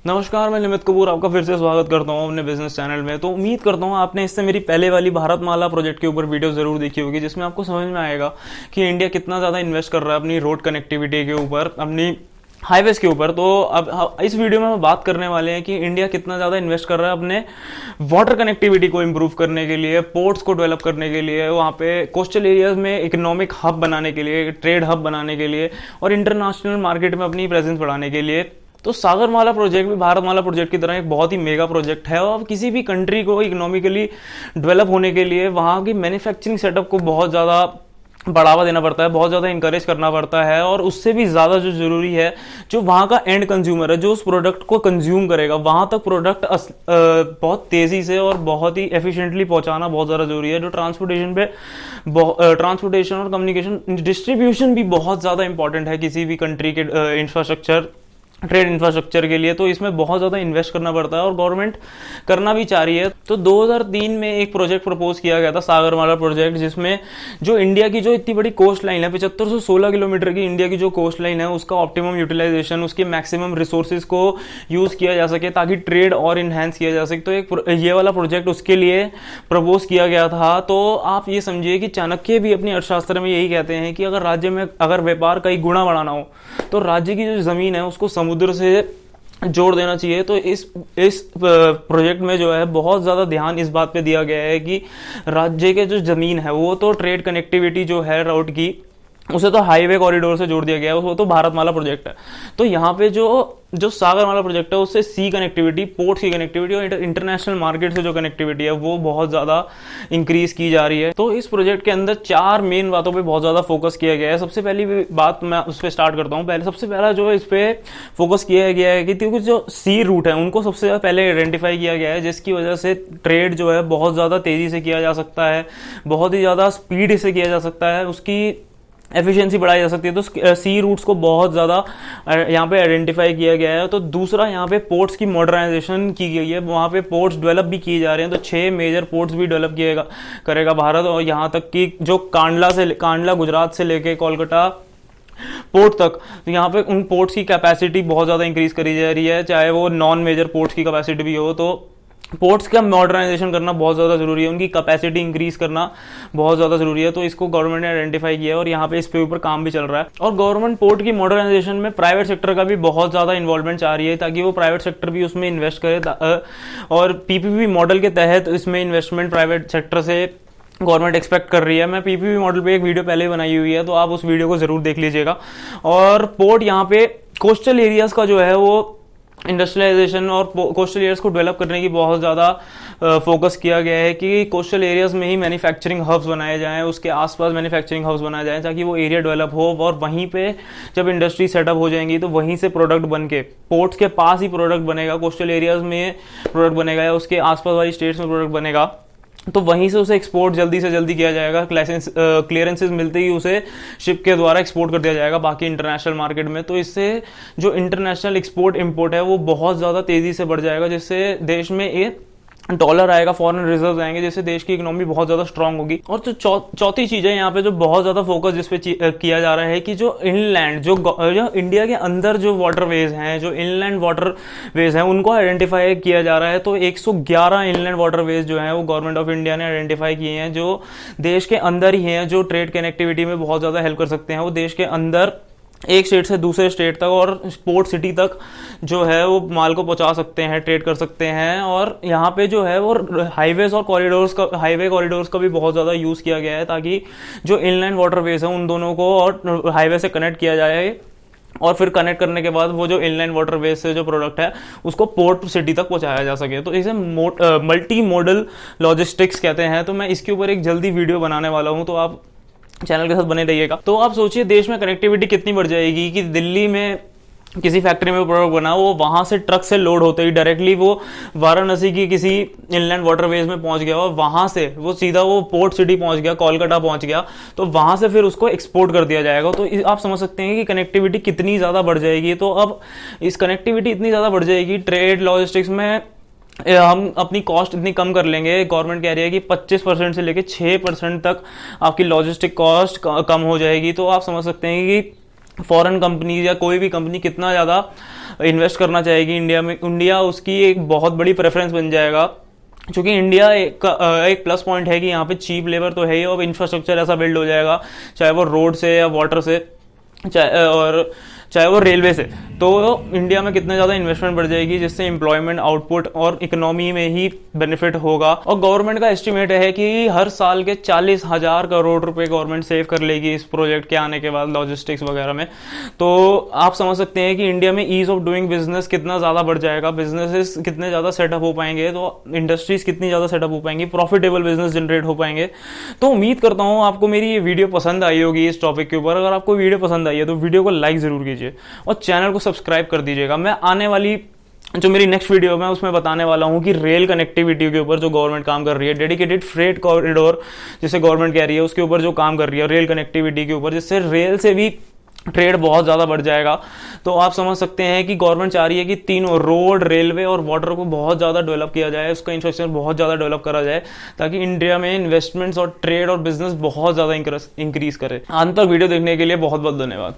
नमस्कार, मैं निमित कपूर आपका फिर से स्वागत करता हूं अपने बिजनेस चैनल में। तो उम्मीद करता हूं आपने इससे मेरी पहले वाली भारतमाला प्रोजेक्ट के ऊपर वीडियो जरूर देखी होगी, जिसमें आपको समझ में आएगा कि इंडिया कितना ज़्यादा इन्वेस्ट कर रहा है अपनी रोड कनेक्टिविटी के ऊपर, अपनी हाईवेज के ऊपर। तो अब इस वीडियो में हम बात करने वाले हैं कि इंडिया कितना ज़्यादा इन्वेस्ट कर रहा है अपने वाटर कनेक्टिविटी को इम्प्रूव करने के लिए, पोर्ट्स को डेवलप करने के लिए, वहाँ पे कोस्टल एरियाज में इकोनॉमिक हब बनाने के लिए, ट्रेड हब बनाने के लिए और इंटरनेशनल मार्केट में अपनी प्रेजेंस बढ़ाने के लिए। तो सागरमाला प्रोजेक्ट भी भारतमाला प्रोजेक्ट की तरह एक बहुत ही मेगा प्रोजेक्ट है और किसी भी कंट्री को इकोनॉमिकली डेवलप होने के लिए वहाँ की मैन्युफैक्चरिंग सेटअप को बहुत ज़्यादा बढ़ावा देना पड़ता है, बहुत ज़्यादा इंकरेज करना पड़ता है। और उससे भी ज़्यादा जो ज़रूरी है, जो वहाँ का एंड कंज्यूमर है, जो उस प्रोडक्ट को कंज्यूम करेगा, वहाँ तक प्रोडक्ट बहुत तेज़ी से और बहुत ही एफिशिएंटली पहुँचाना बहुत ज़्यादा ज़रूरी है। जो ट्रांसपोर्टेशन और कम्युनिकेशन डिस्ट्रीब्यूशन भी बहुत ज़्यादा इंपॉर्टेंट है किसी भी कंट्री के इंफ्रास्ट्रक्चर, ट्रेड इंफ्रास्ट्रक्चर के लिए। तो इसमें बहुत ज़्यादा इन्वेस्ट करना पड़ता है और गवर्नमेंट करना भी चाह रही है। तो 2003 में एक प्रोजेक्ट प्रपोज किया गया था, सागरमाला प्रोजेक्ट, जिसमें जो इंडिया की जो इतनी बड़ी कोस्ट लाइन है, 7516 किलोमीटर की इंडिया की जो कोस्ट लाइन है, उसका ऑप्टिमम यूटिलाइजेशन, उसके मैक्सिमम रिसोर्सेज को यूज़ किया जा सके ताकि ट्रेड और इन्हेंस किया जा सके। तो एक ये वाला प्रोजेक्ट उसके लिए प्रपोज किया गया था। तो आप ये समझिए कि चाणक्य भी अपनी अर्थशास्त्र में यही कहते हैं कि अगर राज्य में अगर व्यापार कई गुणा बढ़ाना हो तो राज्य की जो ज़मीन है उसको समुद्र से जोड़ देना चाहिए। तो इस प्रोजेक्ट में जो है बहुत ज़्यादा ध्यान इस बात पे दिया गया है कि राज्य के जो ज़मीन है वो तो ट्रेड कनेक्टिविटी जो है रोड की, उसे तो हाईवे कॉरिडोर से जोड़ दिया गया है, वो तो भारतमाला प्रोजेक्ट है। तो यहाँ पे जो सागरमाला प्रोजेक्ट है उससे सी कनेक्टिविटी, पोर्ट की कनेक्टिविटी और इंटरनेशनल मार्केट से जो कनेक्टिविटी है वो बहुत ज़्यादा इंक्रीज की जा रही है। तो इस प्रोजेक्ट के अंदर 4 मेन बातों पे बहुत ज़्यादा फोकस किया गया है। सबसे पहली बात मैं उस पर स्टार्ट करता हूँ। सबसे पहला जो इस पे फोकस किया गया है कि क्योंकि जो सी रूट है उनको सबसे पहले आइडेंटिफाई किया गया है, जिसकी वजह से ट्रेड जो है बहुत ज़्यादा तेज़ी से किया जा सकता है, बहुत ही ज़्यादा स्पीड से किया जा सकता है, उसकी एफिशिएंसी बढ़ाई जा सकती है। तो सी रूट्स को बहुत ज़्यादा यहाँ पे आइडेंटिफाई किया गया है। तो दूसरा, यहाँ पे पोर्ट्स की मॉडर्नाइजेशन की गई है, वहाँ पे पोर्ट्स डेवलप भी किए जा रहे हैं। तो 6 मेजर पोर्ट्स भी डेवलप करेगा भारत, और यहाँ तक कि जो कांडला गुजरात से लेके कोलकाता पोर्ट तक, तो यहाँ पे उन पोर्ट्स की कैपेसिटी बहुत ज़्यादा इंक्रीज करी जा रही है, चाहे वो नॉन मेजर पोर्ट्स की कैपेसिटी भी हो। तो पोर्ट्स का मॉडर्नाइजेशन करना बहुत ज़्यादा ज़रूरी है, उनकी कैपेसिटी इंक्रीज करना बहुत ज़्यादा ज़रूरी है। तो इसको गवर्नमेंट ने आइडेंटिफाई किया है और यहाँ पे इस पे ऊपर काम भी चल रहा है। और गवर्नमेंट पोर्ट की मॉडर्नाइजेशन में प्राइवेट सेक्टर का भी बहुत ज़्यादा इन्वॉल्वमेंट चाह रही है, ताकि वो प्राइवेट सेक्टर भी उसमें इन्वेस्ट करे। और पीपीपी मॉडल के तहत इसमें इन्वेस्टमेंट प्राइवेट सेक्टर से गवर्नमेंट एक्सपेक्ट कर रही है। मैं पीपीपी मॉडल पे एक वीडियो पहले बनाई हुई है, तो आप उस वीडियो को ज़रूर देख लीजिएगा। और पोर्ट यहाँ पे कोस्टल एरियाज़ का जो है वो इंडस्ट्रियलाइजेशन और कोस्टल एरियाज को डेवलप करने की बहुत ज़्यादा फोकस किया गया है कि कोस्टल एरियाज में ही मैन्युफैक्चरिंग हब्स बनाए जाएं, उसके आसपास मैन्युफैक्चरिंग हब्स बनाए जाएं, ताकि वो एरिया डेवलप हो। और वहीं पे जब इंडस्ट्री सेटअप हो जाएंगी तो वहीं से प्रोडक्ट बन के पोर्ट्स के पास ही प्रोडक्ट बनेगा, कोस्टल एरियाज में प्रोडक्ट बनेगा या उसके आसपास वाली स्टेट्स में प्रोडक्ट बनेगा, तो वहीं से उसे एक्सपोर्ट जल्दी से जल्दी किया जाएगा। क्लियरेंसेस मिलते ही उसे शिप के द्वारा एक्सपोर्ट कर दिया जाएगा बाकी इंटरनेशनल मार्केट में। तो इससे जो इंटरनेशनल एक्सपोर्ट इंपोर्ट है वो बहुत ज़्यादा तेज़ी से बढ़ जाएगा, जिससे देश में एक डॉलर आएगा, फॉरेन रिजर्व आएंगे, जिससे देश की इकोनॉमी बहुत ज़्यादा स्ट्रांग होगी। और जो चौथी चीज़ है यहाँ पे जो बहुत ज़्यादा फोकस जिस पे किया जा रहा है कि जो इनलैंड जो इंडिया के अंदर जो वाटरवेज हैं, जो इनलैंड वाटरवेज हैं, उनको आइडेंटिफाई किया जा रहा है। तो 111 इनलैंड वाटरवेज जो हैं वो गवर्नमेंट ऑफ इंडिया ने आइडेंटिफाई किए हैं, जो देश के अंदर ही हैं, जो ट्रेड कनेक्टिविटी में बहुत ज़्यादा हेल्प कर सकते हैं। वो देश के अंदर एक स्टेट से दूसरे स्टेट तक और पोर्ट सिटी तक जो है वो माल को पहुंचा सकते हैं, ट्रेड कर सकते हैं। और यहाँ पे जो है वो हाईवे कॉरिडोर्स का भी बहुत ज़्यादा यूज़ किया गया है, ताकि जो इनलैंड वाटरवेज है उन दोनों को और हाईवे से कनेक्ट किया जाए, और फिर कनेक्ट करने के बाद वो जो इनलैंड वाटरवेज से जो प्रोडक्ट है उसको पोर्ट सिटी तक पहुंचाया जा सके। तो इसे मल्टी मोडल लॉजिस्टिक्स कहते हैं। तो मैं इसके ऊपर एक जल्दी वीडियो बनाने वाला हूँ, तो आप चैनल के साथ बने रहिएगा। तो आप सोचिए देश में कनेक्टिविटी कितनी बढ़ जाएगी कि दिल्ली में किसी फैक्ट्री में प्रोडक्ट बना, वो वहां से ट्रक से लोड होते ही डायरेक्टली वो वाराणसी की किसी इनलैंड वाटरवेज में पहुंच गया और वहां से वो सीधा वो पोर्ट सिटी पहुंच गया, कोलकाता पहुंच गया, तो वहां से फिर उसको एक्सपोर्ट कर दिया जाएगा। तो आप समझ सकते हैं कि कनेक्टिविटी कितनी ज़्यादा बढ़ जाएगी। तो अब इस कनेक्टिविटी इतनी ज़्यादा बढ़ जाएगी, ट्रेड लॉजिस्टिक्स में हम अपनी कॉस्ट इतनी कम कर लेंगे। गवर्नमेंट कह रही है कि 25% से लेके 6% तक आपकी लॉजिस्टिक कॉस्ट कम हो जाएगी। तो आप समझ सकते हैं कि फॉरेन कंपनी या कोई भी कंपनी कितना ज़्यादा इन्वेस्ट करना चाहेगी इंडिया में, इंडिया उसकी एक बहुत बड़ी प्रेफरेंस बन जाएगा। क्योंकि इंडिया एक प्लस पॉइंट है कि यहाँ पे चीप लेबर तो है ही, और इंफ्रास्ट्रक्चर ऐसा बिल्ड हो जाएगा, चाहे वो रोड से या वाटर से, चाहे वो रेलवे से। तो इंडिया में कितने ज़्यादा इन्वेस्टमेंट बढ़ जाएगी, जिससे एम्प्लॉयमेंट, आउटपुट और इकोनॉमी में ही बेनिफिट होगा। और गवर्नमेंट का एस्टिमेट है कि हर साल के 40,000 करोड़ रुपए गवर्नमेंट सेव कर लेगी इस प्रोजेक्ट के आने के बाद, लॉजिस्टिक्स वगैरह में। तो आप समझ सकते हैं कि इंडिया में ईज ऑफ डूइंग बिजनेस कितना ज़्यादा बढ़ जाएगा, बिजनेसेस कितने ज़्यादा सेटअप हो पाएंगे, तो इंडस्ट्रीज कितनी ज़्यादा सेटअप हो पाएंगी, प्रॉफिटेबल बिजनेस जनरेट हो पाएंगे। तो उम्मीद करता हूँ आपको मेरी ये वीडियो पसंद आई होगी इस टॉपिक के ऊपर। अगर आपको वीडियो पसंद आई है तो वीडियो को लाइक जरूर कीजिए और चैनल को सब्सक्राइब कर दीजिएगा। मैं आने वाली जो मेरी नेक्स्ट वीडियो में उसमें बताने वाला हूं कि रेल कनेक्टिविटी के ऊपर जो गवर्नमेंट काम कर रही है, डेडिकेटेड फ्रेट कॉरिडोर जिसे गवर्नमेंट कह रही है, उसके ऊपर जो काम कर रही है रेल कनेक्टिविटी के ऊपर, जिससे रेल से भी ट्रेड बहुत ज़्यादा बढ़ जाएगा। तो आप समझ सकते हैं कि गवर्नमेंट चाह रही है कि तीनों रोड, रेलवे और वाटर को बहुत ज़्यादा डेवलप किया जाए, उसका इंफ्रास्ट्रक्चर बहुत ज़्यादा डेवलप करा जाए, ताकि इंडिया में इन्वेस्टमेंट्स और ट्रेड और बिजनेस बहुत ज़्यादा इंक्रीज करे। अंत तक वीडियो देखने के लिए बहुत बहुत धन्यवाद।